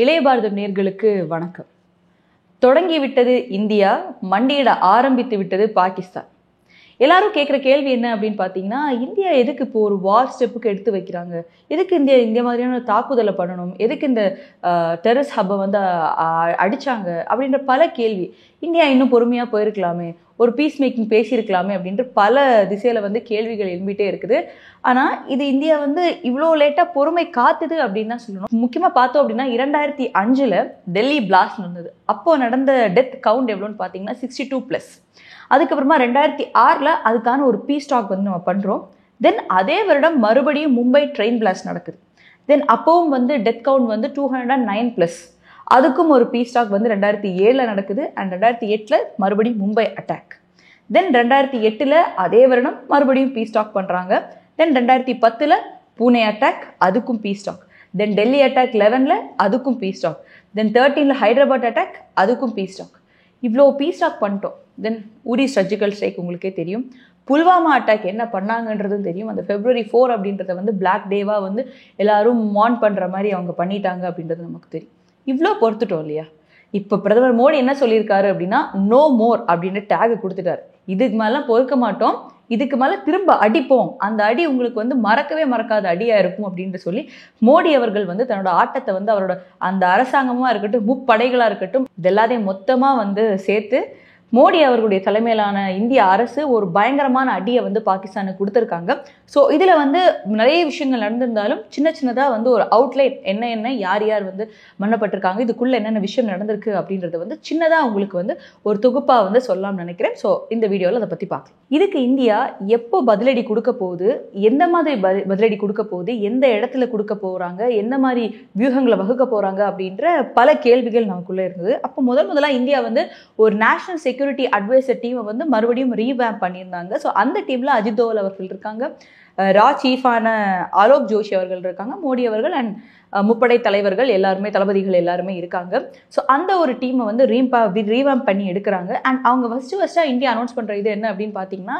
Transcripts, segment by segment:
இளைய பாரதம் நேயர்களுக்கு வணக்கம். தொடங்கிவிட்டது இந்தியா, மண்டியிட ஆரம்பித்து விட்டது பாகிஸ்தான். எல்லாரும் கேட்குற கேள்வி என்ன அப்படின்னு பார்த்தீங்கன்னா, இந்தியா எதுக்கு இப்போ ஒரு வார் ஸ்டெப்புக்கு எடுத்து வைக்கிறாங்க? எதுக்கு இந்த மாதிரியான தாக்குதலை பண்ணணும்? எதுக்கு இந்த டெரரிஸ்ட் ஹப்பை வந்து அடிச்சாங்க அப்படின்ற பல கேள்வி. இந்தியா இன்னும் பொறுமையாக போயிருக்கலாமே, ஒரு பீஸ் மேக்கிங் பேசியிருக்கலாமே அப்படின்ற பல திசையில் வந்து கேள்விகள் எழும்பிட்டே இருக்குது. ஆனால் இது இந்தியா வந்து இவ்வளோ லேட்டாக பொறுமை காத்துது அப்படின்னு தான் சொல்லணும். முக்கியமாக பார்த்தோம் அப்படின்னா 2005 டெல்லி பிளாஸ்ட் நடந்தது. அப்போ நடந்த டெத் கவுண்ட் எவ்வளோன்னு பார்த்தீங்கன்னா 62+. அதுக்கப்புறமா 2006 அதுக்கான ஒரு பீஸ் டாக் வந்து நம்ம பண்ணுறோம். தென் அதே வருடம் மறுபடியும் மும்பை ட்ரெயின் பிளாஸ்ட் நடக்குது. தென் அப்பவும் வந்து டெத் கவுண்ட் வந்து 209+. அதுக்கும் ஒரு பீஸ் டாக் வந்து 2007 நடக்குது. அண்ட் 2008 மறுபடியும் மும்பை அட்டாக். தென் 2008 அதே வருடம் மறுபடியும் பீஸ் டாக் பண்ணுறாங்க. தென் 2010 பூனே அட்டாக், அதுக்கும் பீஸ் டாக். தென் டெல்லி அட்டாக் 11 அதுக்கும் பீஸ் டாக். தென் 13 ஹைதராபாத் அட்டாக், அதுக்கும் பீஸ் டாக். இவ்வளோ பீஸ் டாக் பண்ணிட்டோம். தென் உரி சர்ஜிக்கல் ஸ்ட்ரைக் உங்களுக்கே தெரியும். புல்வாமா அட்டாக் என்ன பண்ணாங்கன்றதும் தெரியும். அந்த February 4 அப்படின்றத வந்து பிளாக் டேவாக வந்து எல்லாரும் மார்ன் பண்ணுற மாதிரி அவங்க பண்ணிட்டாங்க அப்படின்றது நமக்கு தெரியும். இவ்வளோ பொறுத்துட்டோம் இல்லையா? இப்போ பிரதமர் மோடி என்ன சொல்லியிருக்காரு அப்படின்னா, நோ மோர் அப்படின்னு டேக் கொடுத்துட்டாரு. இதுக்கு மேலாம் பொறுக்க மாட்டோம், இதுக்கு மேலே திரும்ப அடிப்போம், அந்த அடி உங்களுக்கு வந்து மறக்கவே மறக்காத அடியாக இருக்கும் அப்படின்னு சொல்லி மோடி அவர்கள் வந்து தன்னோட ஆட்டத்தை வந்து அவரோட அந்த அரசாங்கமாக இருக்கட்டும், முப்படைகளாக இருக்கட்டும், இது எல்லாத்தையும் மொத்தமாக வந்து சேர்த்து மோடி அவர்களுடைய தலைமையிலான இந்திய அரசு ஒரு பயங்கரமான அடியை வந்து பாகிஸ்தானுக்கு கொடுத்துருக்காங்க. ஸோ இதில் வந்து நிறைய விஷயங்கள் நடந்திருந்தாலும் சின்ன சின்னதாக வந்து ஒரு அவுட்லைட் என்ன யார் யார் வந்து மன்னப்பட்டிருக்காங்க, இதுக்குள்ளே என்னென்ன விஷயம் நடந்திருக்கு அப்படின்றத வந்து சின்னதாக உங்களுக்கு வந்து ஒரு தொகுப்பாக வந்து சொல்லலாம்னு நினைக்கிறேன். ஸோ இந்த வீடியோவில் அதை பற்றி பார்க்கலாம். இதுக்கு இந்தியா எப்போ பதிலடி கொடுக்க போகுது, எந்த மாதிரி பதிலடி கொடுக்க போகுது, எந்த இடத்துல கொடுக்க போகிறாங்க, எந்த மாதிரி வியூகங்களை வகுக்க போகிறாங்க அப்படின்ற பல கேள்விகள் நமக்குள்ளே இருந்தது. அப்போ முதலாக இந்தியா வந்து ஒரு நேஷனல் செக்யூரிட்டி அட்வைசர் டீமை வந்து மறுபடியும் ரீவேம்ப் பண்ணியிருந்தாங்க. ஸோ அந்த டீமில் அஜித் தோவல் அவர்கள் இருக்காங்க, ரா சீஃபான ஆலோக் ஜோஷி அவர்கள் இருக்காங்க, மோடி அவர்கள் அண்ட் முப்படை தலைவர்கள் எல்லாருமே, தளபதிகள் எல்லாருமே இருக்காங்க. ஸோ அந்த ஒரு டீமை வந்து ரீவேம்ப் பண்ணி எடுக்கிறாங்க. அண்ட் அவங்க ஃபஸ்ட்டாக இந்தியா அனௌன்ஸ் பண்ணுற இது என்ன அப்படின்னு பார்த்தீங்கன்னா,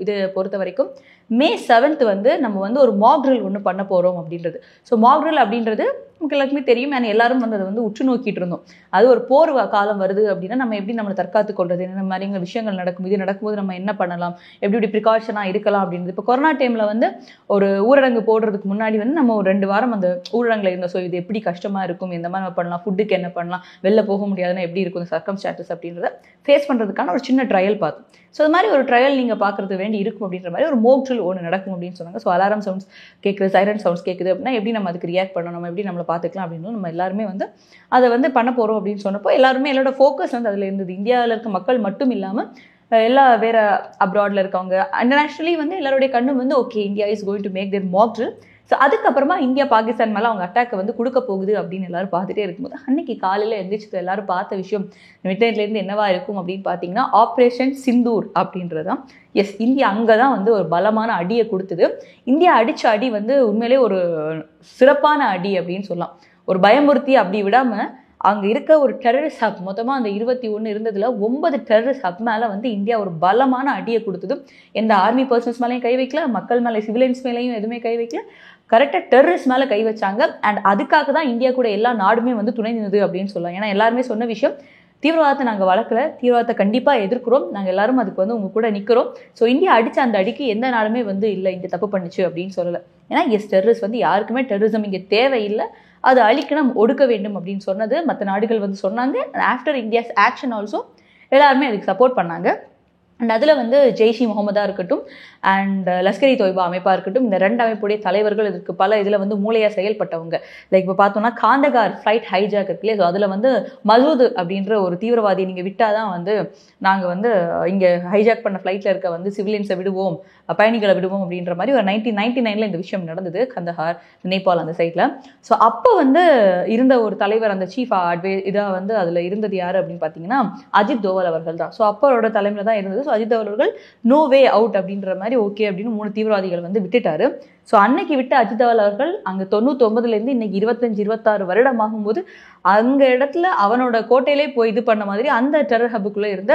இதை பொறுத்த வரைக்கும் May 7 வந்து நம்ம வந்து ஒரு மாக் ட்ரில் ஒன்று பண்ண போகிறோம் அப்படின்றது. ஸோ மாக் ட்ரில் அப்படின்றது நமக்கு எல்லாருக்குமே தெரியும். அண்ட் எல்லாரும் வந்து அதை வந்து உற்று நோக்கிட்டு இருந்தோம். அது ஒரு போர் காலம் வருது அப்படின்னா நம்ம எப்படி நம்மளை தற்காத்து கொள்வது, என்ன மாதிரிங்க விஷயங்கள் நடக்கும், இது நடக்கும்போது நம்ம என்ன பண்ணலாம், எப்படி ப்ரிகாஷனாக இருக்கலாம் அப்படின்றது. இப்போ கொரோனா டைமில் வந்து ஒரு ஊரடங்கு போடுறதுக்கு முன்னாடி வந்து நம்ம ஒரு 2 வாரம் அந்த ஊரடங்கில் இருந்தோம். ஸோ இது எப்படி கஷ்டமாக இருக்கும், எந்த மாதிரி நம்ம பண்ணலாம், ஃபுட்டுக்கு என்ன பண்ணலாம், வெளில போக முடியாதுன்னா எப்படி இருக்கும் சர்க்கம்ஸ்டான்சஸ் அப்படின்றத ஃபேஸ் பண்ணுறதுக்கான ஒரு சின்ன ட்ரையல் பார்த்தோம். ஸோ அது மாதிரி ஒரு ட்ரையல் நீங்கள் பார்க்குறது வேண்டி இருக்கும் அப்படின்ற மாதிரி ஒரு மோக் ட்ரில் ஒன்று நடக்கும் அப்படின்னு சொன்னாங்க. ஸோ அலாரம் சவுண்ட்ஸ் கேட்குது, சைரன் சவுண்ட்ஸ் கேட்குது அப்படின்னா எப்படி நம்ம அதுக்கு ரியாக்ட் பண்ணணும், நம்ம எப்படி நம்மளை பார்த்துக்கலாம் அப்படின்னு நம்ம எல்லாருமே வந்து அதை வந்து பண்ண போகிறோம் அப்படின்னு சொன்னப்போ எல்லாருமே என்னோட ஃபோக்கஸ் வந்து அதில் இருந்தது. இந்தியாவில் இருக்க மக்கள் மட்டும் இல்லாமல் எல்லா வேறு அப்ராடில் இருக்கவங்க, இன்டர்நேஷ்னலி வந்து எல்லாருடைய கண்ணும் வந்து okay India is going to make their mock drill. So அதுக்கப்புறமா இந்தியா பாகிஸ்தான் மேலே அவங்க அட்டாக்கை வந்து கொடுக்க போகுது அப்படின்னு எல்லாரும் பார்த்துட்டே இருக்கும்போது அன்னைக்கு காலையில் எழுந்திரிச்சு எல்லாரும் பார்த்த விஷயம் மிட்நைட்லேருந்து என்னவா இருக்கும் அப்படின்னு பார்த்தீங்கன்னா, ஆப்ரேஷன் சிந்தூர் அப்படின்றது தான். எஸ், இந்தியா அங்கே தான் வந்து ஒரு பலமான அடியை கொடுத்தது. இந்தியா அடித்த அடி வந்து உண்மையிலே ஒரு சிறப்பான அடி அப்படின்னு சொல்லலாம். ஒரு பயமுறுத்தி அப்படி விடாமல் அங்கே இருக்க ஒரு டெரரிஸ்ட் ஹப், மொத்தமாக அந்த 21 இருந்ததில் 9 டெரரிஸ்ட் ஹப் மேலே வந்து இந்தியா ஒரு பலமான அடியை கொடுத்தது. எந்த ஆர்மி பர்சன்ஸ் மேலேயும் கை வைக்கல, மக்கள் மேலே, சிவிலியன்ஸ் மேலேயும் எதுவுமே கை வைக்கல, கரெக்டாக டெரரிஸ்ட் மேலே கை வச்சாங்க. அண்ட் அதுக்காக தான் இந்தியா கூட எல்லா நாடுமே வந்து துணை நின்றுது அப்படின்னு சொல்லலாம். ஏன்னா எல்லாருமே சொன்ன விஷயம், தீவிரவாதத்தை நாங்கள் வளர்க்கல, தீவிரவாதத்தை கண்டிப்பாக எதிர்க்கிறோம், நாங்கள் எல்லாரும் அதுக்கு வந்து உங்கள் கூட நிற்கிறோம். ஸோ இந்தியா அடித்த அந்த அடிக்கு எந்த நாடுமே வந்து இல்லை இங்கே தப்பு பண்ணிச்சு அப்படின்னு சொல்லலை. ஏன்னா எஸ், டெரரிஸ்ட் வந்து யாருக்குமே டெரரிசம் இங்கே தேவையில்லை, அது அழிக்கணும், ஒடுக்க வேண்டும் அப்படின்னு சொன்னது மற்ற நாடுகள் வந்து சொன்னாங்க. ஆஃப்டர் இந்தியாஸ் ஆக்ஷன் ஆல்சோ எல்லாருமே அதுக்கு சப்போர்ட் பண்ணாங்க. அண்ட் அதில் வந்து ஜெய்ஷ் இ முகமதாக இருக்கட்டும் அண்ட் லஷ்கர் இ தொய்பா அமைப்பாக இருக்கட்டும், இந்த 2 அமைப்புடைய தலைவர்கள் இதுக்கு பல இதில் வந்து மூளையாக செயல்பட்டவங்க. லைக் இப்போ பார்த்தோம்னா காந்தகார் ஃப்ளைட் ஹைஜாக் இருக்கு இல்லையா, ஸோ அதில் வந்து மசூத் அப்படின்ற ஒரு தீவிரவாதியை நீங்கள் விட்டால் தான் வந்து நாங்கள் வந்து இங்கே ஹைஜாக் பண்ண ஃப்ளைட்டில் இருக்க வந்து சிவிலியன்ஸை விடுவோம், பயணிகளை விடுவோம் அப்படின்ற மாதிரி ஒரு 1999 இந்த விஷயம் நடந்தது, கந்தஹார் நேபாள் அந்த சைடில். ஸோ அப்போ வந்து இருந்த ஒரு தலைவர், அந்த சீஃப் இதாக வந்து அதில் இருந்தது யார் அப்படின்னு பார்த்தீங்கன்னா அஜித் தோவல் அவர்கள் தான். ஸோ அப்போரோட தலைமையில் தான் இருந்தது. ஸோ அஜித் தோவல் அவர்கள் நோ வே அவுட் அப்படின்ற மாதிரி ஓகே அப்படின்னு 3 தீவிரவாதிகள் வந்து விட்டுட்டாரு. ஸோ அன்னைக்கு விட்டு அஜித் தோவல் அவர்கள் அங்கே 99லேருந்து இன்னைக்கு 25-26 வருடம் ஆகும்போது அங்கே இடத்துல அவனோட கோட்டையிலே போய் இது பண்ண மாதிரி அந்த டெரர் ஹப்புக்குள்ளே இருந்த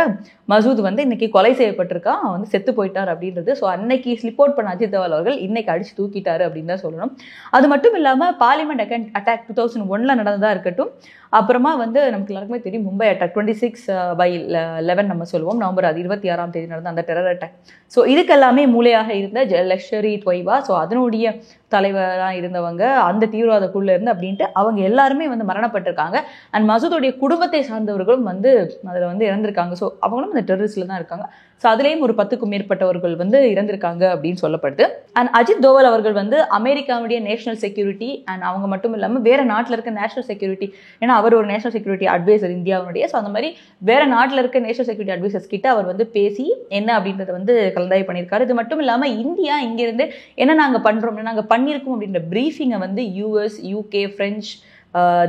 மசூத் வந்து இன்னைக்கு கொலை செய்யப்பட்டிருக்கான், அவன் வந்து செத்து போயிட்டார் அப்படின்றது. ஸோ அன்னைக்கு ஸ்லிப் அவுட் பண்ண அஜித் தோவல் அவர்கள் இன்னைக்கு அடிச்சு தூக்கிட்டாரு அப்படின்னு தான் சொல்லணும். அது மட்டும் இல்லாமல் பார்லிமெண்ட் அட்டாக் 2001 நடந்ததாக இருக்கட்டும், அப்புறமா வந்து நமக்கு எல்லாருக்குமே தெரியும் மும்பை அட்டாக் 26/11 நம்ம சொல்லுவோம், நவம்பர் 26ஆம் தேதி நடந்த அந்த டெரர் அட்டாக். ஸோ இதுக்கெல்லாமே மூளையாக இருந்த லஷ்கர்-இ தொய்பா, ஸோ அதனுடைய தலைவராக இருந்தவங்க அந்த தீவிரவாதக்குள்ள இருந்து அப்படின்ட்டு அவங்க எல்லாருமே வந்து மரணப்பட்டிருக்காங்க. அண்ட் மசூதுடைய குடும்பத்தை சார்ந்தவர்களும் வந்து அதில் வந்து இறந்திருக்காங்க. ஸோ அவங்களும் அந்த டெரரிஸ்ட்ல தான் இருக்காங்க. ஸோ அதுலேயும் ஒரு 10க்கும் மேற்பட்டவர்கள் வந்து இறந்திருக்காங்க அப்படின்னு சொல்லப்படுது. அண்ட் அஜித் தோவல் அவர்கள் வந்து அமெரிக்காவுடைய நேஷனல் செக்யூரிட்டி அண்ட் அவங்க மட்டும் இல்லாமல் வேற நாட்டில் இருக்க நேஷனல் செக்யூரிட்டி, ஏன்னா அவர் ஒரு நேஷனல் செக்யூரிட்டி அட்வைசர் இந்தியாவுடைய, ஸோ அந்த மாதிரி வேற நாட்டில் இருக்க நேஷனல் செக்யூரிட்டி அட்வைசர்ஸ் கிட்ட அவர் வந்து பேசி என்ன அப்படின்றத வந்து கலந்தாய்வு பண்ணியிருக்காரு. இது மட்டும் இல்லாமல் இந்தியா இங்கிருந்து என்ன நாங்கள் பண்ணுறோம், நாங்கள் பண்ணியிருக்கோம் அப்படின்ற ப்ரீஃபிங்கை வந்து US, UK, ஃப்ரெஞ்ச்,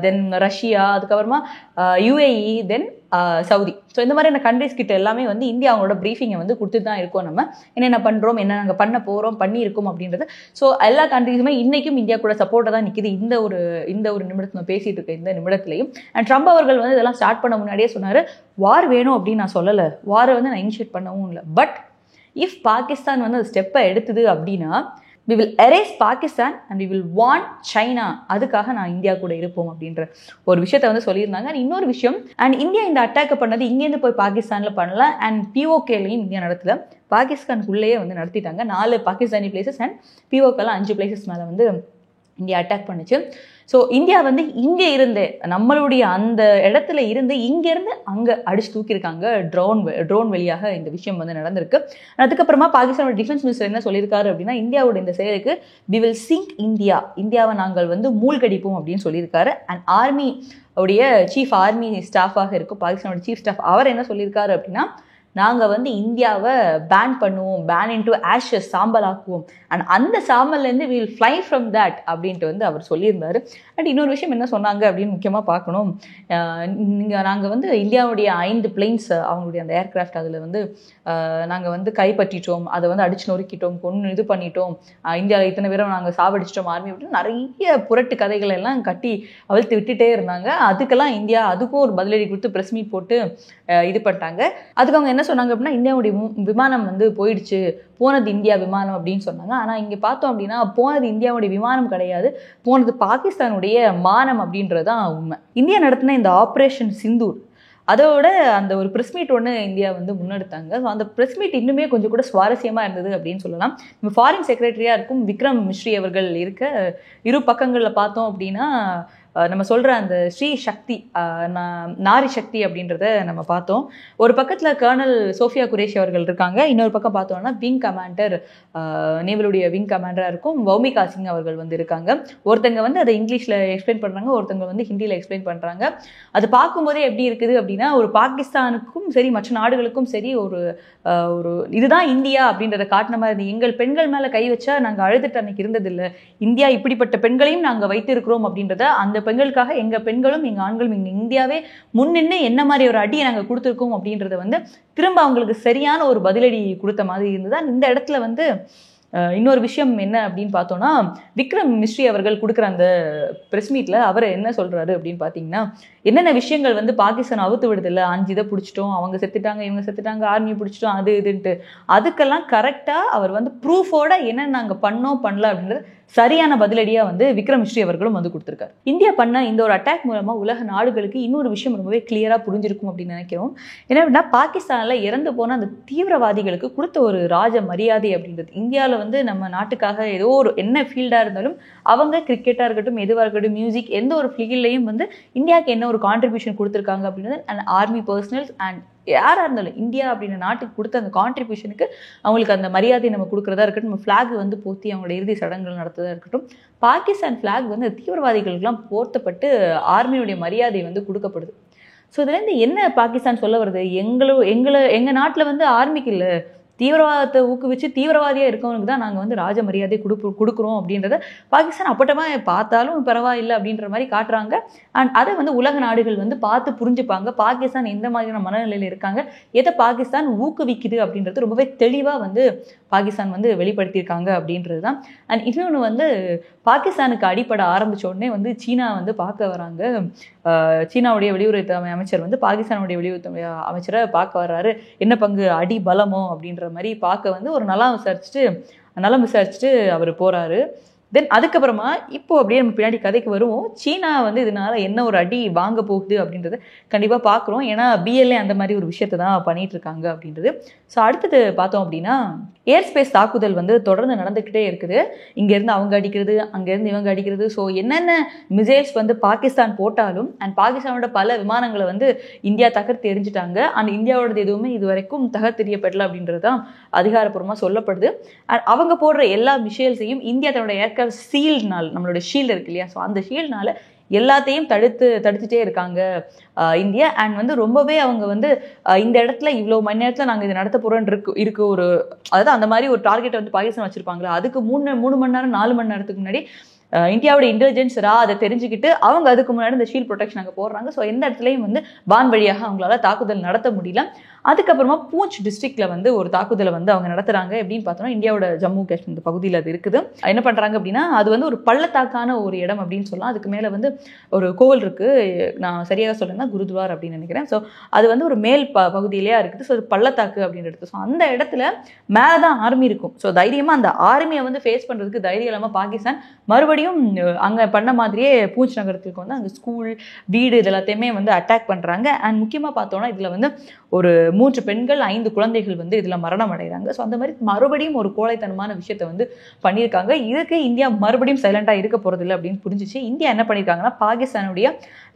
தென் ரஷ்யா, அதுக்கப்புறமா UAE, தென் சவுதி, ஸோ இந்த மாதிரியான கண்ட்ரிஸ் கிட்ட எல்லாமே வந்து இந்தியா அவங்களோட ப்ரீஃபிங்கை வந்து கொடுத்துட்டு தான் இருக்கோம். நம்ம என்னென்ன பண்ணுறோம், என்ன நாங்கள் பண்ண போகிறோம், பண்ணியிருக்கோம் அப்படின்றது. ஸோ எல்லா கண்ட்ரிஸுமே இன்றைக்கும் இந்தியா கூட சப்போர்ட்டாக தான் நிற்கிது. இந்த ஒரு நிமிடத்தில் நம்ம பேசிகிட்டு இருக்க இந்த நிமிடத்துலையும். அண்ட் ட்ரம்ப் அவர்கள் வந்து இதெல்லாம் ஸ்டார்ட் பண்ண முன்னாடியே சொன்னார், வார் வேணும் அப்படின்னு நான் சொல்லலை, வாரை வந்து நான் இனிஷியேட் பண்ணவும் இல்லை, பட் இஃப் பாகிஸ்தான் வந்து அந்த ஸ்டெப்பை எடுத்தது அப்படின்னா we will erase Pakistan and we will want China, அதுக்காக நான் இந்தியா கூட இருப்போம் அப்படின்ற ஒரு விஷயத்தை வந்து சொல்லியிருந்தாங்க. இன்னொரு விஷயம், அண்ட் இந்தியா இந்த அட்டாக்கை பண்ணது இங்கேருந்து போய் பாகிஸ்தானில் பண்ணல, அண்ட் POKலையும் இந்தியா நடத்தல, பாகிஸ்தானுக்குள்ளேயே வந்து நடத்திட்டாங்க. 4 பாகிஸ்தானி பிளேசஸ் அண்ட் POKல 5 பிளேசஸ் மேலே வந்து இந்தியா அட்டாக் பண்ணுச்சு. ஸோ இந்தியா வந்து இங்கே இருந்து நம்மளுடைய அந்த இடத்துல இருந்து இங்கேருந்து அங்கே அடிச்சு தூக்கியிருக்காங்க ட்ரோன் வழியாக இந்த விஷயம் வந்து நடந்திருக்கு. அதுக்கப்புறமா பாகிஸ்தானோட டிஃபென்ஸ் மினிஸ்டர் என்ன சொல்லியிருக்காரு அப்படின்னா, இந்தியாவோட இந்த செயலுக்கு we will sink இந்தியாவை நாங்கள் வந்து மூழ்கடிப்போம் அப்படின்னு சொல்லியிருக்காரு. அண்ட் ஆர்மி உடைய சீஃப் ஆர்மி ஸ்டாஃபாக இருக்கும் பாகிஸ்தானோட சீஃப் ஸ்டாஃப், அவர் என்ன சொல்லியிருக்காரு அப்படின்னா, நாங்கள் வந்து இந்தியாவை பேன் பண்ணுவோம், பேன் இன்டு ஆஷஸ், சாம்பல் ஆக்குவோம், அண்ட் அந்த சாம்பல்லேருந்து வில் ஃப்ளை ஃப்ரம் தேட் அப்படின்ட்டு வந்து அவர் சொல்லியிருந்தார். அண்ட் இன்னொரு விஷயம் என்ன சொன்னாங்க அப்படின்னு முக்கியமாக பார்க்கணும், நாங்கள் வந்து இந்தியாவுடைய 5 பிளேன்ஸ் அவங்களுடைய அந்த ஏர்கிராஃப்ட் அதில் வந்து நாங்கள் வந்து கைப்பற்றிட்டோம், அதை வந்து அடிச்சு நொறுக்கிட்டோம், இது பண்ணிட்டோம், இந்தியாவில் இத்தனை பேரும் நாங்கள் சாவடிச்சிட்டோம் ஆர்மி அப்படின்னு நிறைய புரட்டு கதைகளை எல்லாம் கட்டி அவிழ்த்து விட்டுட்டே இருந்தாங்க. அதுக்கெல்லாம் இந்தியா அதுக்கும் ஒரு பதிலடி கொடுத்து ப்ரெஸ் மீட் போட்டு இது பண்ணிட்டாங்க. அதுக்கு அவங்க என்ன சொன்னாங்க அப்படின்னா, இந்தியாவுடைய விமானம் வந்து போயிடுச்சு, போனது இந்தியா விமானம் அப்படின்னு சொன்னாங்க. ஆனால் இங்கே பார்த்தோம் அப்படின்னா போனது இந்தியாவுடைய விமானம் கிடையாது, போனது பாகிஸ்தானுடைய மானம் அப்படின்றது தான் உண்மை. இந்தியா நடத்தின இந்த ஆப்ரேஷன் சிந்தூர் அதோட அந்த ஒரு ப்ரெஸ் மீட் ஒன்று இந்தியா வந்து முன்னெடுத்தாங்க. ஸோ அந்த ப்ரெஸ் மீட் இன்னுமே கொஞ்சம் கூட சுவாரஸ்யமாக இருந்தது அப்படின்னு சொல்லலாம். நம்ம ஃபாரின் செக்ரட்டரியாக இருக்கும் விக்ரம் மிஸ்ரி அவர்கள் இருக்க இரு பக்கங்களில் பார்த்தோம் அப்படின்னா நம்ம சொல்கிற அந்த ஸ்ரீ சக்தி நாரி சக்தி அப்படின்றத நம்ம பார்த்தோம். ஒரு பக்கத்தில் கர்னல் சோஃபியா குரேஷி அவர்கள் இருக்காங்க, இன்னொரு பக்கம் பார்த்தோம்னா விங் கமாண்டர், நேவலுடைய விங் கமாண்டராக இருக்கும் வௌமிகா சிங் அவர்கள் வந்து இருக்காங்க. ஒருத்தங்க வந்து அதை இங்கிலீஷில் எக்ஸ்பிளைன் பண்ணுறாங்க, ஒருத்தங்க வந்து ஹிந்தியில் எக்ஸ்பிளைன் பண்ணுறாங்க. அது பார்க்கும்போதே எப்படி இருக்குது அப்படின்னா, ஒரு பாகிஸ்தானுக்கும் சரி மற்ற நாடுகளுக்கும் சரி ஒரு இதுதான் இந்தியா அப்படின்றத காட்டின மாதிரி, எங்கள் பெண்கள் மேலே கை வச்சா நாங்கள் அழுதுட்டு அன்னைக்கு இருந்ததில்லை, இந்தியா இப்படிப்பட்ட பெண்களையும் நாங்கள் வைத்திருக்கிறோம் அப்படின்றத, அந்த பெண்களுக்காக எங்கள் பெண்களும் எங்கள் ஆண்களும் இங்கே இந்தியாவே முன்னின்று என்ன மாதிரி ஒரு அடியை நாங்கள் கொடுத்துருக்கோம் அப்படின்றத வந்து திரும்ப அவங்களுக்கு சரியான ஒரு பதிலடி கொடுத்த மாதிரி இருந்தது. இந்த இடத்துல வந்து இன்னொரு விஷயம் என்ன அப்படின்னு பார்த்தோன்னா, விக்ரம் மிஸ்ரி அவர்கள் கொடுக்குற அந்த ப்ரெஸ் மீட்டில் அவர் என்ன சொல்கிறாரு அப்படின்னு பார்த்தீங்கன்னா, என்னென்ன விஷயங்கள் வந்து பாகிஸ்தான் அவுத்து விடுதில்லை, 5 இதை பிடிச்சிட்டோம், அவங்க செத்துட்டாங்க, இவங்க செத்துட்டாங்க, ஆர்மியை பிடிச்சிட்டோம், அது இதுன்ட்டு அதுக்கெல்லாம் கரெக்டாக அவர் வந்து ப்ரூஃபோட என்ன நாங்கள் பண்ணோம் பண்ணல அப்படின்றது சரியான பதிலடியாக வந்து விக்ரம் மிஸ்ரி அவர்களும் வந்து கொடுத்துருக்காரு. இந்தியா பண்ண இந்த ஒரு அட்டாக் மூலமாக உலக நாடுகளுக்கு இன்னொரு விஷயம் ரொம்பவே கிளியராக புரிஞ்சிருக்கும் அப்படின்னு நினைக்கிறோம். என்ன அப்படின்னா, பாகிஸ்தானில் இறந்து போன அந்த தீவிரவாதிகளுக்கு கொடுத்த ஒரு ராஜ மரியாதை அப்படின்றது, இந்தியாவில் வந்து நம்ம நாட்டுக்காக ஏதோ ஒரு என்ன ஃபீல்டாக இருந்தாலும் அவங்க கிரிக்கெட்டாக இருக்கட்டும், எதுவாக இருக்கட்டும், மியூசிக், எந்த ஒரு ஃபீல்ட்லையும் வந்து இந்தியாவுக்கு என்ன ஒரு கான்ட்ரிபியூஷன் கொடுத்துருக்காங்க அப்படின்றது, அண்ட் ஆர்மி பர்சனல்ஸ் அண்ட் யாராக இருந்தாலும் இந்தியா அப்படின்ற நாட்டுக்கு கொடுத்த அந்த கான்ட்ரிபியூஷனுக்கு அவங்களுக்கு அந்த மரியாதையை நம்ம கொடுக்குறதா இருக்கட்டும், நம்ம ஃப்ளாக் வந்து போற்றி அவங்களோட இறுதி சடங்குகள் நடத்துறதா இருக்கட்டும், பாகிஸ்தான் ஃப்ளாக் வந்து தீவிரவாதிகளுக்கெல்லாம் போர்த்தப்பட்டு ஆர்மியுடைய மரியாதை வந்து கொடுக்கப்படுது. ஸோ இதுலேருந்து என்ன பாகிஸ்தான் சொல்ல வருது, எங்கள் நாட்டில் வந்து ஆர்மிக்கு இல்லை, தீவிரவாதத்தை ஊக்குவிச்சு தீவிரவாதியாக இருக்கவனுக்கு தான் நாங்கள் வந்து ராஜ மரியாதை கொடுக்குறோம் அப்படின்றத பாகிஸ்தான் அப்பட்டமாக பார்த்தாலும் பரவாயில்லை அப்படின்ற மாதிரி காட்டுறாங்க. அண்ட் அதை வந்து உலக நாடுகள் வந்து பார்த்து புரிஞ்சுப்பாங்க பாகிஸ்தான் எந்த மாதிரியான மனநிலையில் இருக்காங்க, எதை பாகிஸ்தான் ஊக்குவிக்குது அப்படின்றது ரொம்பவே தெளிவாக வந்து பாகிஸ்தான் வந்து வெளிப்படுத்தியிருக்காங்க அப்படின்றது தான். அண்ட் இன்னொன்று வந்து பாகிஸ்தானுக்கு அடிப்படை ஆரம்பித்த உடனே வந்து சீனா வந்து பார்க்க வராங்க. சீனாவுடைய வெளியுறவுத்துறை அமைச்சர் வந்து பாகிஸ்தானுடைய வெளியுறவுத்துறை அமைச்சரை பார்க்க வர்றாரு. என்ன பங்கு அடி பலமோ அப்படின்ற மாதிரி பார்க்க வந்து ஒரு நலம் விசாரிச்சுட்டு அவர் போகிறாரு. தென் அதுக்கப்புறமா இப்போ அப்படியே நம்ம பின்னாடி கதைக்கு வருவோம். சீனா வந்து இதனால என்ன ஒரு அடி வாங்க போகுது அப்படின்றத கண்டிப்பாக பார்க்குறோம். ஏன்னா பிஎல்ஏ அந்த மாதிரி ஒரு விஷயத்தை தான் பண்ணிட்டு இருக்காங்க அப்படின்றது. ஸோ அடுத்தது பார்த்தோம் அப்படின்னா ஏர் ஸ்பேஸ் தாக்குதல் வந்து தொடர்ந்து நடந்துக்கிட்டே இருக்குது. இங்கேருந்து அவங்க அடிக்கிறது, அங்கேருந்து இவங்க அடிக்கிறது. ஸோ என்னென்ன மிசைல்ஸ் வந்து பாகிஸ்தான் போட்டாலும் அண்ட் பாகிஸ்தானோட பல விமானங்களை வந்து இந்தியா தகர்த்து எரிஞ்சிட்டாங்க. அண்ட் இந்தியாவோடது எதுவுமே இது வரைக்கும் தகர்த்தெறியப்படலை அப்படின்றது தான் அதிகாரப்பூர்வமாக சொல்லப்படுது. அண்ட் அவங்க போடுற எல்லா மிசைல்ஸையும் இந்தியா தன்னோட ஏர்கிராஃப்ட் ஷீல்ட்னால், நம்மளோட ஷீல்டு இருக்கு இல்லையா, ஸோ அந்த ஷீல்ட்னால எல்லாத்தையும் தடுத்துட்டே இருக்காங்க இந்தியா. அண்ட் வந்து ரொம்பவே அவங்க வந்து இந்த இடத்துல இவ்வளோ மணி நேரத்தில் நாங்கள் இது நடத்த போகிறோன்னு இருக்கு ஒரு, அதாவது அந்த மாதிரி ஒரு டார்கெட்டை வந்து பாகிஸ்தான் வச்சுருப்பாங்களா, அதுக்கு 3 மணி நேரம் 4 மணி நேரத்துக்கு முன்னாடி இந்தியாவோட இன்டெலிஜென்ஸ் அதை தெரிஞ்சுக்கிட்டு அவங்க அதுக்கு முன்னாடி இந்த ஷீல்ட் ப்ரொடெக்ஷன் அங்கே போடுறாங்க. ஸோ எந்த இடத்துலையும் வந்து வான் வழியாக அவங்களால தாக்குதல் நடத்த முடியல. அதுக்கப்புறமா பூஞ்ச் டிஸ்ட்ரிக்ட்ல வந்து ஒரு தாக்குதலை வந்து அவங்க நடத்துறாங்க. எப்படின்னு பார்த்தோம்னா இந்தியாவோட ஜம்மு காஷ்மீர் இந்த பகுதியில் அது இருக்குது. என்ன பண்றாங்க அப்படின்னா அது வந்து ஒரு பள்ளத்தாக்கான ஒரு இடம் அப்படின்னு சொல்லலாம். அதுக்கு மேலே வந்து ஒரு கோவில் இருக்கு, நான் சரியாக சொல்றேன்னா குருத்வார் அப்படின்னு நினைக்கிறேன். ஸோ அது வந்து ஒரு மேல் பகுதியிலேயே இருக்குது. ஸோ அது பள்ளத்தாக்கு அப்படின்னு எடுத்து, ஸோ அந்த இடத்துல மேலே தான் ஆர்மி இருக்கும். ஸோ தைரியமாக அந்த ஆர்மியை வந்து ஃபேஸ் பண்ணுறதுக்கு தைரியம் இல்லாமல் பாகிஸ்தான் மறுபடியும் அங்கே பண்ண மாதிரியே பூஞ்ச் நகரத்துக்கு வந்து அங்கே ஸ்கூல், வீடு இது எல்லாத்தையுமே வந்து அட்டாக் பண்ணுறாங்க. அண்ட் முக்கியமாக பார்த்தோன்னா இதில் வந்து ஒரு 3 பெண்கள் 5 குழந்தைகள் வந்து இதில் மரணம் அடைகிறாங்க. ஸோ அந்த மாதிரி மறுபடியும் ஒரு கோழைத்தனமான விஷயத்தை வந்து பண்ணியிருக்காங்க. இதுக்கு இந்தியா மறுபடியும் சைலண்டாக இருக்க போகிறதில்லை அப்படின்னு புரிஞ்சிச்சு. இந்தியா என்ன பண்ணியிருக்காங்கன்னா பாகிஸ்தானுடைய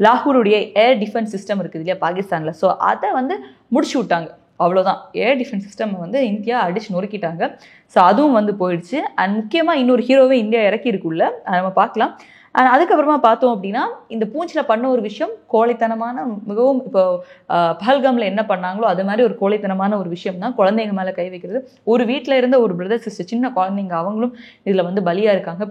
லாகூருடைய ஏர் டிஃபென்ஸ் சிஸ்டம் இருக்குது இல்லையா பாகிஸ்தானில், ஸோ அதை வந்து முடிச்சு விட்டாங்க. அவ்வளோதான், ஏர் டிஃபென்ஸ் சிஸ்டம் வந்து இந்தியா அடிச்சு நொறுக்கிட்டாங்க. ஸோ அதுவும் வந்து போயிடுச்சு. அண்ட் முக்கியமாக இன்னொரு ஹீரோவே இந்தியா இறக்கி இருக்குள்ள, நம்ம பார்க்கலாம். அதுக்கப்புறமா பார்த்தோம் அப்படின்னா இந்த பூஞ்சில் பண்ண ஒரு விஷயம் கோழைத்தனமான, மிகவும் இப்போ பஹல்காமில் என்ன பண்ணாங்களோ அது மாதிரி ஒரு கோழைத்தனமான ஒரு விஷயம் தான் குழந்தைங்க மேலே கை வைக்கிறது. ஒரு வீட்டில் இருந்த ஒரு பிரதர் சிஸ்டர், சின்ன குழந்தைங்க, அவங்களும் இதில் வந்து பலியாக இருக்காங்க.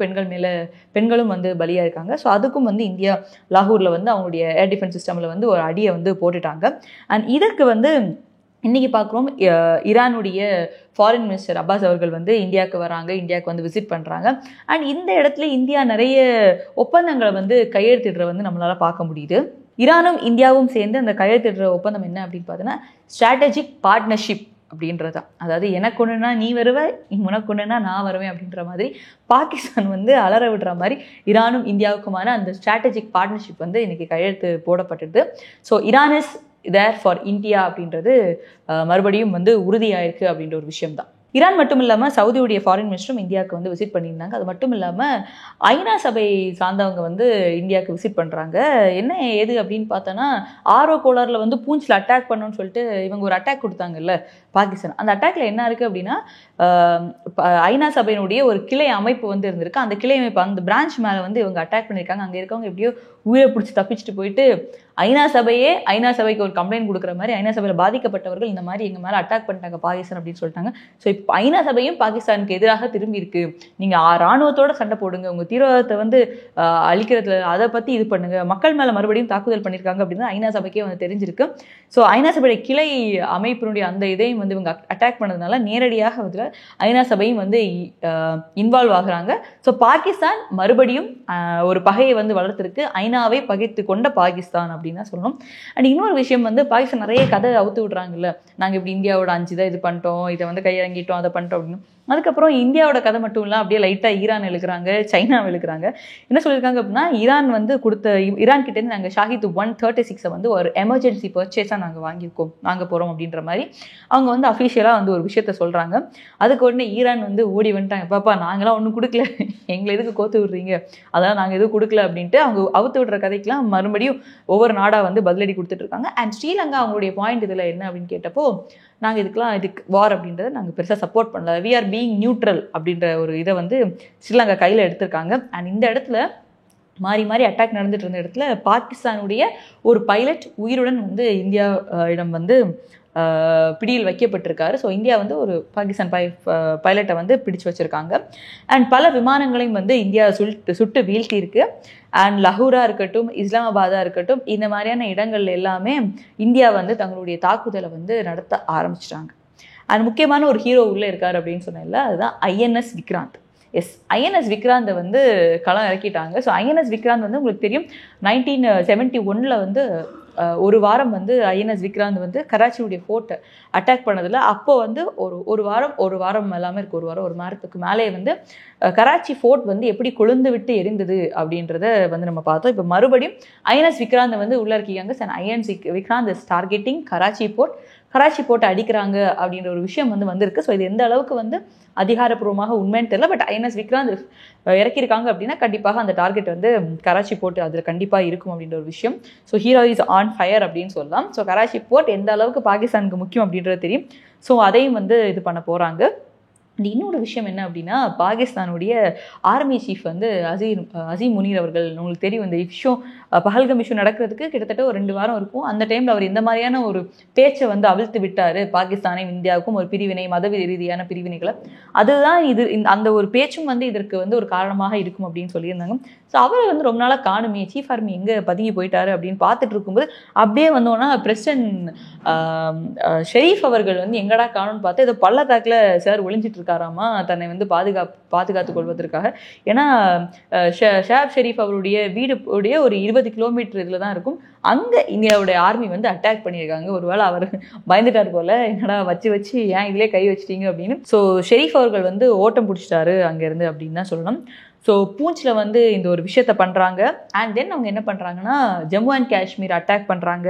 பெண்களும் வந்து பலியாக இருக்காங்க. ஸோ அதுக்கும் வந்து இந்தியா லாகூரில் வந்து அவங்களுடைய ஏர் டிஃபென்ஸ் சிஸ்டமில் வந்து ஒரு அடியை வந்து போட்டுட்டாங்க. அண்ட் இதற்கு வந்து இன்றைக்கி பார்க்குறோம் ஈரானுடைய ஃபாரின் மினிஸ்டர் அப்பாஸ் அவர்கள் வந்து இந்தியாவுக்கு வராங்க, இந்தியாவுக்கு வந்து விசிட் பண்ணுறாங்க. அண்ட் இந்த இடத்துல இந்தியா நிறைய ஒப்பந்தங்களை வந்து கையெழுத்திடுற வந்து நம்மளால் பார்க்க முடியுது. ஈரானும் இந்தியாவும் சேர்ந்து அந்த கையெழுத்திடுற ஒப்பந்தம் என்ன அப்படின்னு பார்த்தோன்னா ஸ்ட்ராட்டஜிக் பார்ட்னர்ஷிப் அப்படின்றது தான். அதாவது எனக்கு ஒன்றுனா நீ வருவ, உனக்கு ஒன்றுனா நான் வருவேன் அப்படின்ற மாதிரி பாகிஸ்தான் வந்து அலற விடுற மாதிரி ஈரானும் இந்தியாவுக்குமான அந்த ஸ்ட்ராட்டஜிக் பார்ட்னர்ஷிப் வந்து இன்றைக்கி கையெழுத்து போடப்பட்டது. So Iran is there for India அப்படின்றது மறுபடியும் வந்து உறுதியாயிருக்கு அப்படின்ற ஒரு விஷயம் தான். ஈரான் மட்டும் இல்லாமல் சவுதியுடைய ஃபாரின் மினிஸ்டரும் இந்தியாவுக்கு வந்து விசிட் பண்ணியிருந்தாங்க. அது மட்டும் இல்லாமல் ஐநா சபை சார்ந்தவங்க வந்து இந்தியாவுக்கு விசிட் பண்ணுறாங்க. என்ன ஏது அப்படின்னு பார்த்தோன்னா ஆர்ஓ கோளாறில் வந்து பூஞ்சில் அட்டாக் பண்ணணும்னு சொல்லிட்டு இவங்க ஒரு அட்டாக் கொடுத்தாங்கல்ல பாகிஸ்தான். அந்த அட்டாக்ல என்ன இருக்குது அப்படின்னா ஐநா சபையினுடைய ஒரு கிளை அமைப்பு வந்து இருந்திருக்கு. அந்த கிளை அமைப்பு அந்த பிரான்ச் மேலே வந்து இவங்க அட்டாக் பண்ணியிருக்காங்க. அங்கே இருக்கவங்க எப்படியோ உயிரை பிடிச்சி தப்பிச்சுட்டு போயிட்டு ஐநா சபைக்கு ஒரு கம்ப்ளைண்ட் கொடுக்குற மாதிரி ஐநா சபையில் பாதிக்கப்பட்டவர்கள் இந்த மாதிரி எங்கள் மேலே அட்டாக் பண்ணிட்டாங்க பாகிஸ்தான் அப்படின்னு சொல்லிட்டாங்க. ஸோ இப்போ ஐநா சபையும் பாகிஸ்தானுக்கு எதிராக திரும்பி இருக்கு. நீங்கள் இராணுவத்தோட சண்டை போடுங்க, உங்கள் தீவிரவாதத்தை வந்து அழிக்கிறதுல அதை பற்றி இது பண்ணுங்க, மக்கள் மேலே மறுபடியும் தாக்குதல் பண்ணியிருக்காங்க அப்படின்னு ஐநா சபைக்கே வந்து தெரிஞ்சிருக்கு. ஸோ ஐநா சபையுடைய கிளை அமைப்பினுடைய அந்த இதையும் வந்து இவங்க அட்டாக் பண்ணதுனால நேரடியாக வந்து ஐநா சபையும் வந்து இன்வால்வ் ஆகுறாங்க. ஸோ பாகிஸ்தான் மறுபடியும் ஒரு பகையை வந்து வளர்த்துருக்கு, ஐநாவை பகைத்து கொண்ட பாகிஸ்தான் அப்படின்னு தான் சொல்லணும். அண்ட் இன்னொரு விஷயம் வந்து பாகிஸ்தான் நிறைய கதை அவுத்து விடுறாங்கல்ல, நாங்கள் இப்படி இந்தியாவோட 5 தான் இது பண்ணிட்டோம், இதை வந்து கையிறங்கிட்டோம், அதை பண்ணிட்டோம் அப்படின்னு. அதுக்கப்புறம் இந்தியாவோட கதை மட்டும் இல்லை, அப்படியே லைட்டாக ஈரான் இழுக்கிறாங்க, சைனா இழுக்கிறாங்க. என்ன சொல்லியிருக்காங்க அப்படின்னா ஈரான் வந்து ஈரான் கிட்டேருந்து நாங்கள் ஷாஹித் 136 வந்து ஒரு எமர்ஜென்சி பர்ச்சேஸாக நாங்கள் போகிறோம் அப்படின்ற மாதிரி அவங்க வந்து அஃபிஷியலாக வந்து ஒரு விஷயத்த சொல்கிறாங்க. அதுக்கு உடனே ஈரான் வந்து ஓடி வந்துட்டாங்க, பாப்பா நாங்களாம் ஒன்றும் கொடுக்கல, எங்களை எதுக்கு கோத்து விடுறீங்க, அதெல்லாம் நாங்கள் எதுவும் கொடுக்கல அப்படின்ட்டு அவங்க அவுத்து விடுற கதைக்கெல்லாம் மறுபடியும் ஒவ்வொரு நாடாக வந்து பதிலடி கொடுத்துட்டு இருக்காங்க. அண்ட் ஸ்ரீலங்கா அவங்களுடைய பாயிண்ட் இதில் என்ன அப்படின்னு கேட்டப்போ நாங்கள் இதுக்கு வார் அப்படின்றத நாங்கள் பெருசாக சப்போர்ட் பண்ணல, வி ஆர் பீயிங் நியூட்ரல் அப்படின்ற ஒரு இதை வந்து ஸ்ரீலங்கா கையில் எடுத்திருக்காங்க. அண்ட் இந்த இடத்துல மாறி அட்டாக் நடந்துட்டு இருந்த இடத்துல பாகிஸ்தானுடைய ஒரு பைலட் உயிருடன் வந்து இந்தியா இடம் வந்து பிடியில் வைக்கப்பட்டிருக்காரு. ஸோ இந்தியா வந்து ஒரு பாகிஸ்தான் பைலட்டை வந்து பிடிச்சு வச்சுருக்காங்க. அண்ட் பல விமானங்களையும் வந்து இந்தியா சுட்டு வீழ்த்தி இருக்கு. அண்ட் லஹூராக இருக்கட்டும், இஸ்லாமாபாதாக இருக்கட்டும், இந்த மாதிரியான இடங்கள் எல்லாமே இந்தியா வந்து தங்களுடைய தாக்குதலை வந்து நடத்த ஆரம்பிச்சிட்டாங்க. அண்ட் முக்கியமான ஒரு ஹீரோ உள்ளே இருக்கார் அப்படின்னு சொன்னேன்ல, அதுதான் ஐஎன்எஸ் விக்ராந்த். ஐஎன்எஸ் விக்ராந்தை வந்து களம் இறக்கிட்டாங்க. ஸோ ஐஎன்எஸ் விக்ராந்த் வந்து உங்களுக்கு தெரியும் 1971 வந்து ஒரு வாரம் வந்து ஐஎன்எஸ் விக்ராந்த் வந்து கராச்சியுடைய ஃபோர்ட்டை அட்டாக் பண்ணதில் அப்போ வந்து ஒரு வாரம் எல்லாமே இருக்குது, ஒரு வாரத்துக்கு மேலே வந்து கராச்சி ஃபோர்ட் வந்து எப்படி கொழுந்து விட்டு எரிந்தது அப்படின்றத வந்து நம்ம பார்த்தோம். இப்போ மறுபடியும் ஐஎன்எஸ் விக்ராந்தை வந்து உள்ள இருக்காங்க. INS Vikrant is targeting Karachi போர்ட்டை அடிக்கிறாங்க அப்படின்ற ஒரு விஷயம் வந்து வந்திருக்கு. ஸோ இது எந்த அளவுக்கு வந்து அதிகாரப்பூர்வமாக உண்மைன்னு தெரியல. பட் ஐஎன்எஸ் விக்ராந்த் இறக்கியிருக்காங்க அப்படின்னா கண்டிப்பாக அந்த டார்கெட் வந்து கராச்சி போர்ட் அதில் கண்டிப்பாக இருக்கும் அப்படின்ற ஒரு விஷயம். So hero is on fire அப்படின்னு சொல்லலாம். ஸோ கராச்சி போர்ட் எந்த அளவுக்கு பாகிஸ்தானுக்கு முக்கியம் அப்படின்றது தெரியும். ஸோ அதையும் வந்து இது பண்ண போகிறாங்க. அண்ட் இன்னொரு விஷயம் என்ன அப்படின்னா, பாகிஸ்தானுடைய ஆர்மி சீஃப் வந்து அசீம் முனீர் அவர்கள், உங்களுக்கு தெரியும் இந்த விஷயம் பஹல்கம் இஷ்யூ நடக்கிறதுக்கு கிட்டத்தட்ட ஒரு 2 வாரம் இருக்கும். அந்த டைமில் அவர் இந்த மாதிரியான ஒரு பேச்சை வந்து அவிழ்த்து விட்டார். பாகிஸ்தானையும் இந்தியாவுக்கும் ஒரு பிரிவினை, மத ரீதியான பிரிவினைகளை, அதுதான் அந்த ஒரு பேச்சும் வந்து இதற்கு வந்து ஒரு காரணமாக இருக்கும் அப்படின்னு சொல்லியிருந்தாங்க. ஸோ அவர் வந்து ரொம்ப நாளாக காணுமே, சீஃப் ஆர்மி எங்கே பதுங்கி போயிட்டாரு அப்படின்னு பார்த்துட்டு இருக்கும்போது அப்படியே வந்தோன்னா பிரசிடென்ட் ஷெரீஃப் அவர்கள் வந்து எங்கடா காணும்னு பார்த்து ஏதோ பள்ளத்தாக்கில் சார் ஒளிஞ்சிட்டு இருக்காராமா தன்னை வந்து பாதுகாத்துக் கொள்வதற்காக. ஏன்னா ஷாப் ஷெரீஃப் அவருடைய வீடு ஒரு 20 கிலோமீட்டர் இதில் தான் இருக்கும். அங்கே இந்தியாவுடைய ஆர்மி வந்து அட்டாக் பண்ணியிருக்காங்க. ஒருவேளை அவர் பயந்துட்டார் போல, என்னடா வச்சு ஏன் இதிலே கை வச்சிட்டீங்க அப்படின்னு. ஸோ ஷெரீஃப் அவர்கள் வந்து ஓட்டம் பிடிச்சிட்டாரு அங்கேருந்து அப்படின்னு தான் சொல்லணும். ஸோ பூஞ்சில் வந்து இந்த ஒரு விஷயத்தை பண்ணுறாங்க. அண்ட் தென் அவங்க என்ன பண்ணுறாங்கன்னா, ஜம்மு அண்ட் காஷ்மீர் அட்டாக் பண்ணுறாங்க,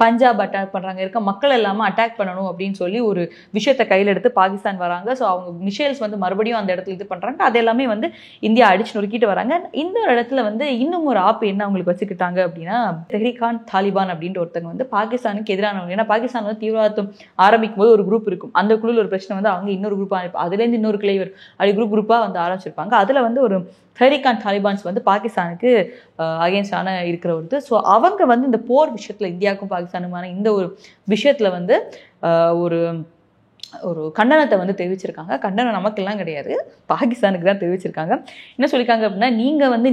பஞ்சாப் அட்டாக் பண்ணுறாங்க, இருக்க மக்கள் எல்லாமே அட்டாக் பண்ணணும் அப்படின்னு சொல்லி ஒரு விஷயத்தை கையில் எடுத்து பாகிஸ்தான் வராங்க. ஸோ அவங்க மிசைல்ஸ் வந்து மறுபடியும் அந்த இடத்துல இது பண்ணுறாங்க. அது எல்லாமே வந்து இந்தியா அடிச்சு நொறுக்கிட்டு வராங்க. இந்த ஒரு இடத்துல வந்து இன்னும் ஒரு ஆப்பு என்ன அவங்களுக்கு வச்சுக்கிட்டாங்க அப்படின்னா, தெஹ்ரிகான் தாலிபான் அப்படின்ற ஒருத்தங்க வந்து பாகிஸ்தானுக்கு எதிரானவங்க. ஏன்னா பாகிஸ்தான் வந்து தீவிரவாதம் ஆரம்பிக்கும் போது ஒரு குரூப் இருக்கும், அந்த குழுவில் ஒரு பிரச்சனை வந்து அவங்க இன்னொரு குரூப்பாக, அதுலேருந்து இன்னொரு கிளைவர் அப்படி குரூப்பாக வந்து ஆரம்பிச்சிருப்பாங்க. அதில் வந்து ஒரு தெஹ்ரிகான் தாலிபான்ஸ் வந்து பாகிஸ்தானுக்கு அகேன்ஸ்டான இருக்கிற ஒரு. ஸோ அவங்க வந்து இந்த போர் விஷயத்தில், இந்தியாவுக்கும் பாகிஸ்தானுமான இந்த ஒரு விஷயத்தில் வந்து ஒரு கண்டனத்தை வந்து தெரிவிச்சிருக்காங்க. கண்டனம் நமக்கெல்லாம் கிடையாது, பாகிஸ்தானுக்கு தான் தெரிவிச்சிருக்காங்க. என்ன சொல்லியிருக்காங்க அப்படின்னா,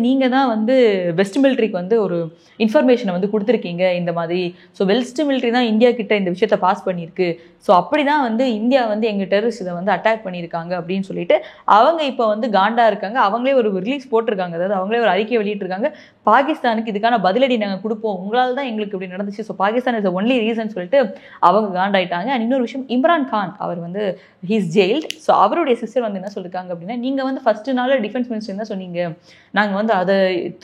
நீங்கள் தான் வந்து வெஸ்ட் மிலிட்ரிக்கு வந்து ஒரு இன்ஃபர்மேஷனை வந்து கொடுத்துருக்கீங்க இந்த மாதிரி. ஸோ வெஸ்ட் மிலிட்ரி தான் இந்தியா கிட்ட இந்த விஷயத்தை பாஸ் பண்ணியிருக்கு. ஸோ அப்படி தான் வந்து இந்தியா வந்து எங்கள் டெரரிஸ்ட் இதை வந்து அட்டாக் பண்ணியிருக்காங்க அப்படின்னு சொல்லிட்டு அவங்க இப்போ வந்து காண்டா இருக்காங்க. அவங்களே ஒரு ரிலீஸ் போட்டிருக்காங்க, அதாவது அவங்களே ஒரு அறிக்கை வெளியிட்டிருக்காங்க, பாகிஸ்தானுக்கு இதுக்கான பதிலடி நாங்கள் கொடுப்போம், உங்களால் தான் எங்களுக்கு இப்படி நடந்துச்சு. So Pakistan is only reason சொல்லிட்டு அவங்க காண்டாயிட்டாங்க. அண்ட் இன்னொரு விஷயம், இம்ரான் கான் அவர் வந்து ஹீஸ் ஜெயில்ட். ஸோ அவருடைய சிஸ்டர் வந்து என்ன சொல்லியிருக்காங்க அப்படின்னா, நீங்கள் வந்து ஃபர்ஸ்ட் நாள் டிஃபென்ஸ் மினிஸ்டர் தான் சொன்னீங்க, நாங்கள் வந்து அதை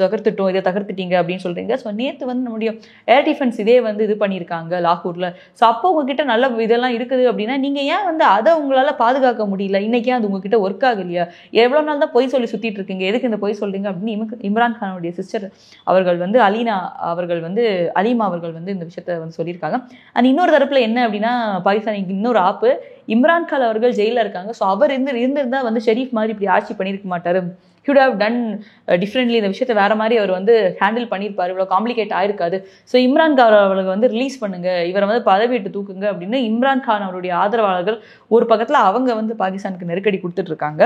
தகர்த்துட்டோம், இதை தகர்த்துட்டீங்க அப்படின்னு சொல்கிறீங்க. ஸோ நேற்று வந்து நம்முடைய ஏர் டிஃபென்ஸ் இதே வந்து இது பண்ணியிருக்காங்க லாகூரில். ஸோ அப்போ உங்ககிட்ட நல்ல இதெல்லாம் இருக்குது அப்படின்னா நீங்கள் ஏன் வந்து அதை உங்களால் பாதுகாக்க முடியல, இன்றைக்கே அது உங்ககிட்ட ஒர்க் ஆகலையா, எவ்வளோ நாள் தான் பொய் சொல்லி சுற்றிட்டு இருக்கீங்க, எதுக்கு இந்த பொய் சொல்கிறீங்க அப்படின்னு இம்ரான் கானுடைய சிஸ்டர் அவர்கள் வந்து அலீமா அவர்கள் வந்து இந்த விஷயத்த வந்து சொல்லியிருக்காங்க. அண்ட் இன்னொரு தரப்பில் என்ன அப்படின்னா, பாகிஸ்தானுக்கு இன்னொரு ஆப்பு, இம்ரான் கான் அவர்கள் ஜெயிலில் இருக்காங்க. ஸோ அவர் இருந்திருந்தால் வந்து ஷெரீஃப் மாதிரி இப்படி ஆட்சி பண்ணியிருக்க மாட்டார், he would have done differently, இந்த விஷயத்தை வேறு மாதிரி அவர் வந்து ஹேண்டில் பண்ணியிருப்பார், இவ்வளோ காம்ப்ளிகேட் ஆயிருக்காது. ஸோ இம்ரான் கான் அவர்களுக்கு வந்து ரிலீஸ் பண்ணுங்க, இவரை வந்து பதவி விட்டு தூக்குங்க அப்படின்னு இம்ரான் கான் அவருடைய ஆதரவாளர்கள் ஒரு பக்கத்தில் அவங்க வந்து பாகிஸ்தானுக்கு நெருக்கடி கொடுத்துட்ருக்காங்க.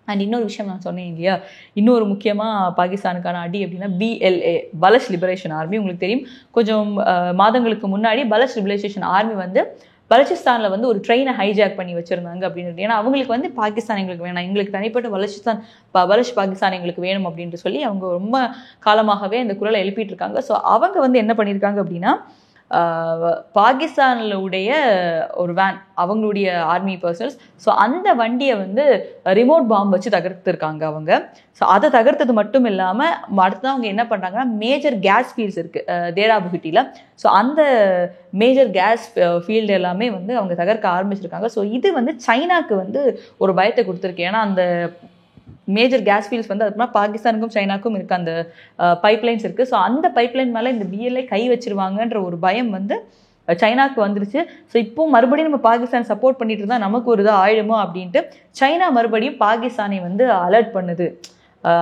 அண்ட் இன்னொரு விஷயம் நான் சொன்னேன் இல்லையா, இன்னொரு முக்கியமாக பாகிஸ்தானுக்கான அடி அப்படின்னா BLA, பலஷ் லிபரேஷன் ஆர்மி. உங்களுக்கு தெரியும், கொஞ்சம் மாதங்களுக்கு முன்னாடி பலஷ் லிபரேஷன் ஆர்மி வந்து பலுச்சிஸ்தானில் வந்து ஒரு ட்ரெயினை ஹைஜாக் பண்ணி வச்சுருந்தாங்க அப்படின்னு. ஏன்னா அவங்களுக்கு வந்து பாகிஸ்தான் எங்களுக்கு வேணாம், எங்களுக்கு தனிப்பட்ட பலுச் பாகிஸ்தான் எங்களுக்கு வேணும் அப்படின்ட்டு சொல்லி அவங்க ரொம்ப காலமாகவே அந்த குரலை எழுப்பிட்டு இருக்காங்க. ஸோ அவங்க வந்து என்ன பண்ணியிருக்காங்க அப்படின்னா, பாகிஸ்தானுடைய ஒரு வேன், அவங்களுடைய ஆர்மி பர்சனல்ஸ், ஸோ அந்த வண்டியை வந்து ரிமோட் பாம்பு வச்சு தகர்த்துருக்காங்க அவங்க. ஸோ அதை தகர்த்தது மட்டும் இல்லாமல் அடுத்ததான் அவங்க என்ன பண்ணுறாங்கன்னா, மேஜர் கேஸ் ஃபீல்ட்ஸ் இருக்குது தேரா புகிட்டியில். ஸோ அந்த மேஜர் கேஸ் ஃபீல்டு எல்லாமே வந்து அவங்க தகர்க்க ஆரம்பிச்சிருக்காங்க. ஸோ இது வந்து சைனாக்கு வந்து ஒரு பயத்தை கொடுத்துருக்கு. ஏன்னா அந்த மேஜர் கேஸ் ஃபீல்ட்ஸ் வந்து அதுக்கு பாகிஸ்தானுக்கும் சைனாக்கும் இருக்க அந்த பைப்லைன்ஸ் இருக்குது. ஸோ அந்த பைப்லைன் மேலே இந்த BLA கை வச்சிருவாங்கன்ற ஒரு பயம் வந்து சைனாக்கு வந்துருச்சு. ஸோ இப்போ மறுபடியும் நம்ம பாகிஸ்தான் சப்போர்ட் பண்ணிட்டு இருந்தால் நமக்கு ஒரு இதாக ஆயிடுமோ அப்படின்ட்டு சைனா மறுபடியும் பாகிஸ்தானை வந்து அலர்ட் பண்ணுது.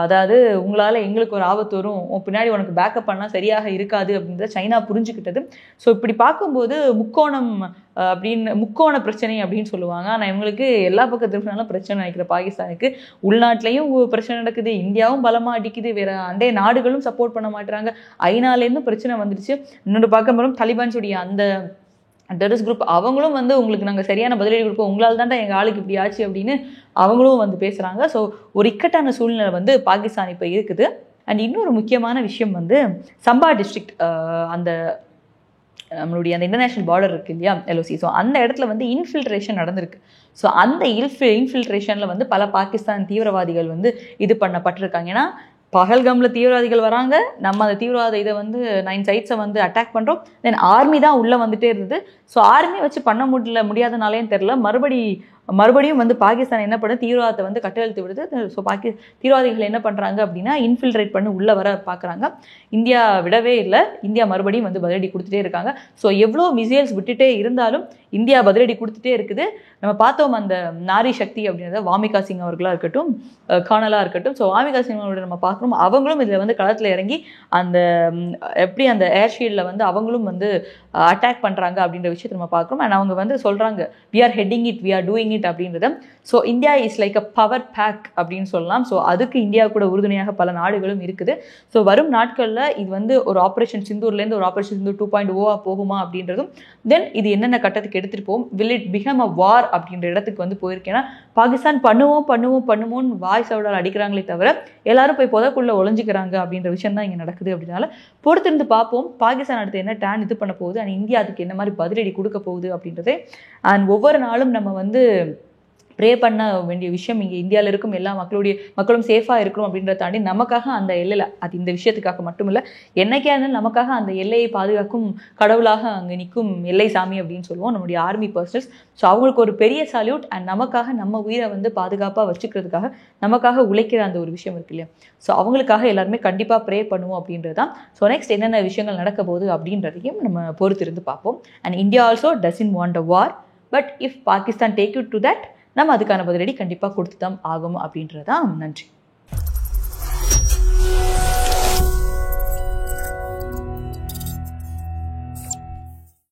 அதாவது உங்களால் எங்களுக்கு ஒரு ஆபத்து வரும், பின்னாடி உனக்கு பேக்கப் பண்ணால் சரியாக இருக்காது அப்படின்றத சைனா புரிஞ்சுக்கிட்டது. ஸோ இப்படி பார்க்கும்போது முக்கோண பிரச்சனை அப்படின்னு சொல்லுவாங்க. ஆனால் இவங்களுக்கு எல்லா பக்கத்துனாலும் பிரச்சனை நினைக்கிற பாகிஸ்தானுக்கு உள்நாட்டிலையும் பிரச்சனை நடக்குது, இந்தியாவும் பலமாக அடிக்குது, வேற அண்டை நாடுகளும் சப்போர்ட் பண்ண மாட்டுறாங்க, ஐநாலேருந்தும் பிரச்சனை வந்துடுச்சு. இன்னொன்று பார்க்க போகிறோம் தாலிபான்ஸுடைய அந்த டெரரிஸ்ட் குரூப் அவங்களும் உங்களுக்கு நாங்கள் சரியான பதிலடி கொடுப்போம், உங்களால் தான்டா எங்கள் ஆளுக்கு இப்படி ஆச்சு அப்படின்னு அவங்களும் பேசுகிறாங்க. ஸோ ஒரு இக்கட்டான சூழ்நிலை பாகிஸ்தான் இப்போ இருக்குது. அண்ட் இன்னொரு முக்கியமான விஷயம் சம்பா டிஸ்ட்ரிக்ட், அந்த நம்மளுடைய அந்த இன்டர்நேஷனல் பார்டர் இருக்குது இல்லையா, எல்ஓசி. ஸோ அந்த இடத்துல இன்ஃபில்ட்ரேஷன் நடந்திருக்கு. ஸோ அந்த இன்ஃபில்ட்ரேஷனில் பல பாகிஸ்தான் தீவிரவாதிகள் இது பண்ணப்பட்டிருக்காங்க. ஏன்னா பகல்காமில் தீவிரவாதிகள் வராங்க, நம்ம அந்த தீவிரவாத இதை 9 சைட்ஸை அட்டாக் பண்ணுறோம். தென் ஆர்மி தான் உள்ளே வந்துட்டே இருந்தது. ஸோ ஆர்மி வச்சு பண்ண முடியாதனாலேன்னு தெரில, மறுபடியும் பாகிஸ்தான் என்ன பண்ணுது, தீவிரவாதத்தை கட்டெழுத்து விடுது. ஸோ தீவிரவாதிகள் என்ன பண்ணுறாங்க அப்படின்னா இன்ஃபில்ட்ரேட் பண்ணி உள்ளே வர பார்க்குறாங்க. இந்தியா விடவே இல்லை, இந்தியா மறுபடியும் பதிலடி கொடுத்துட்டே இருக்காங்க. ஸோ எவ்வளோ மிசைல்ஸ் விட்டுட்டே இருந்தாலும் இந்தியா பதிலடி கொடுத்துட்டே இருக்குது. நம்ம பார்த்தோம் அந்த நாரி சக்தி அப்படின்றத, வாமிகா சிங் அவர்களாக இருக்கட்டும், கானலாக இருக்கட்டும். ஸோ வாமிகா சிங் அவர்களோட நம்ம பார்க்குறோம், அவங்களும் இதில் களத்தில் இறங்கி அந்த எப்படி அந்த ஏர்ஷீல்டில் அவங்களும் அட்டாக் பண்ணுறாங்க அப்படின்ற விஷயத்தை நம்ம பார்க்குறோம். அண்ட் அவங்க சொல்கிறாங்க we are heading it, we are doing it அப்படின்றத. So India is like a power pack அப்படின்னு சொல்லலாம். ஸோ அதுக்கு இந்தியா கூட உறுதுணையாக பல நாடுகளும் இருக்குது. ஸோ வரும் நாட்களில் இது ஒரு ஆப்ரேஷன் சிந்தூர்லேருந்து ஒரு ஆப்ரேஷன் சிந்தூர் 2.0 போகுமா அப்படின்றதும், தென் இது என்னென்ன கட்டத்துக்கு எடுத்துகிட்டு போகும், வில் இட் பிகம் அ வார் அப்படின்ற இடத்துக்கு போயிருக்கேன்னா பாகிஸ்தான் பண்ணுவோம்னு வாய்ஸ் அவுடால் அடிக்கிறாங்களே தவிர எல்லாரும் போய் புதக்குள்ளே ஒளிஞ்சிக்கிறாங்க அப்படின்ற விஷயம் தான் இங்கே நடக்குது. அப்படின்னால பொறுத்திருந்து பார்ப்போம் பாகிஸ்தான் அடுத்து என்ன டேன் இது பண்ண போகுது, அண்ட் இந்தியா அதுக்கு என்ன மாதிரி பதிலடி கொடுக்க போகுது அப்படின்றது. அண்ட் ஒவ்வொரு நாளும் நம்ம ப்ரே பண்ண வேண்டிய விஷயம், இங்கே இந்தியாவில் இருக்கும் எல்லா மக்களும் சேஃபாக இருக்கணும் அப்படின்றத தாண்டி நமக்காக அந்த எல்லையில், அது இந்த விஷயத்துக்காக மட்டும் இல்லை, என்னைக்கே இருந்தாலும் நமக்காக அந்த எல்லையை பாதுகாக்கும் கடவுளாக அங்கே நிற்கும் எல்லை சாமி அப்படின்னு சொல்லுவோம் நம்முடைய ஆர்மி பர்சனல்ஸ். ஸோ அவங்களுக்கு ஒரு பெரிய சல்யூட். அண்ட் நமக்காக நம்ம உயிரை பாதுகாப்பாக வச்சுக்கிறதுக்காக நமக்காக உழைக்கிற அந்த ஒரு விஷயம் இருக்கு இல்லையா, ஸோ அவங்களுக்காக எல்லாருமே கண்டிப்பாக ப்ரே பண்ணுவோம் அப்படின்றது தான். ஸோ நெக்ஸ்ட் என்னென்ன விஷயங்கள் நடக்க போகுது அப்படின்றதையும் நம்ம பொறுத்திருந்து பார்ப்போம். And India also doesn't want a war, but if Pakistan take you to that, நம்ம அதுக்கான பதிலடி கண்டிப்பாக கொடுத்து தான் ஆகும் அப்படின்றதான். நன்றி.